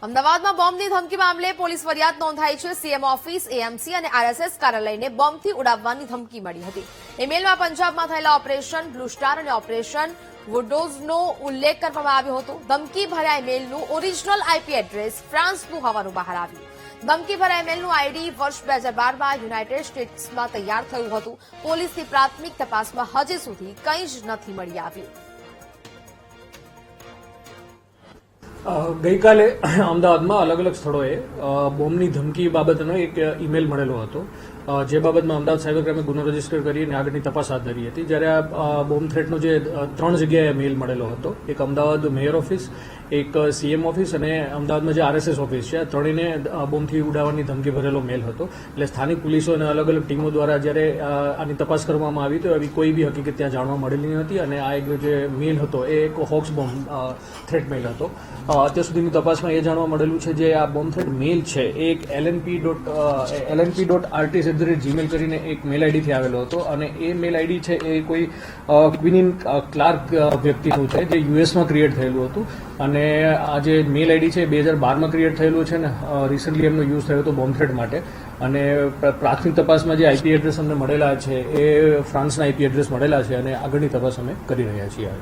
અમદાવાદમાં બોમ્બની ધમકી મામલે પોલીસ ફરિયાદ નોંધાઈ છે। સીએમ ઓફિસ, એએમસી અને આરએસએસ કાર્યાલયને બોમ્બથી ઉડાવવાની ધમકી મળી હતી। ઈમેલમાં પંજાબમાં થયેલા ઓપરેશન બ્લુ સ્ટાર અને ઓપરેશન વુડોઝનો ઉલ્લેખ કરવામાં આવ્યો હતો। ધમકી ભર્યા ઈમેલનું ઓરિજિનલ આઈપી એડ્રેસ ફ્રાન્સનું હોવાનું બહાર આવ્યું। ધમકી ભર્યા ઈમેલનું આઈડી વર્ષ 2012માં યુનાઇટેડ સ્ટેટ્સમાં તૈયાર થયું હતું। પોલીસની પ્રાથમિક તપાસમાં હજી સુધી કંઈ જ નથી મળી આવ્યું। ગઈકાલે અમદાવાદમાં અલગ અલગ સ્થળોએ બોમ્બની ધમકી બાબતનો એક ઈમેલ મળેલો હતો, જે બાબતમાં અમદાવાદ સાયબર ક્રાઇમે ગુનો રજીસ્ટર કરીને આગળની તપાસ હાથ ધરી હતી। જ્યારે આ બોમ્બ થ્રેટનો જે 3 જગ્યાએ મેલ મળેલો હતો, એક અમદાવાદ મેયર ઓફિસ, એક સીએમ ઓફિસ અને અમદાવાદમાં જે આરએસએસ ઓફિસ છે, આ ત્રણેયને બોમ્બથી ઉડાવવાની ધમકી ભરેલો મેલ હતો। એટલે સ્થાનિક પોલીસો અને અલગ અલગ ટીમો દ્વારા જ્યારે આની તપાસ કરવામાં આવી તો એવી કોઈ બી હકીકત ત્યાં જાણવા મળેલી નથી અને આ એક જે મેલ હતો એ એક હોક્સ બોમ્બ થ્રેટ મેલ હતો। અત્યાર સુધીની તપાસમાં એ જાણવા મળેલું છે જે આ બોમ્બ થ્રેટ મેલ છે એ એક lnp.rt@gmail કરીને એક મેલ આઈડીથી આવેલો હતો અને એ મેલ આઈડી છે એ કોઈ ક્વિનિન ક્લાર્ક વ્યક્તિનું છે જે યુએસમાં ક્રિએટ થયેલું હતું અને આ જે મેલ આઈડી છે 2012માં ક્રિએટ થયેલું છે ને રિસન્ટલી એમનો યુઝ થયો હતો બોમ્બ થ્રેટ માટે। અને પ્રાથમિક તપાસમાં જે આઈપી એડ્રેસ અમને મળેલા છે એ ફ્રાન્સના આઈપી એડ્રેસ મળેલા છે અને આગળની તપાસ અમે કરી રહ્યા છીએ।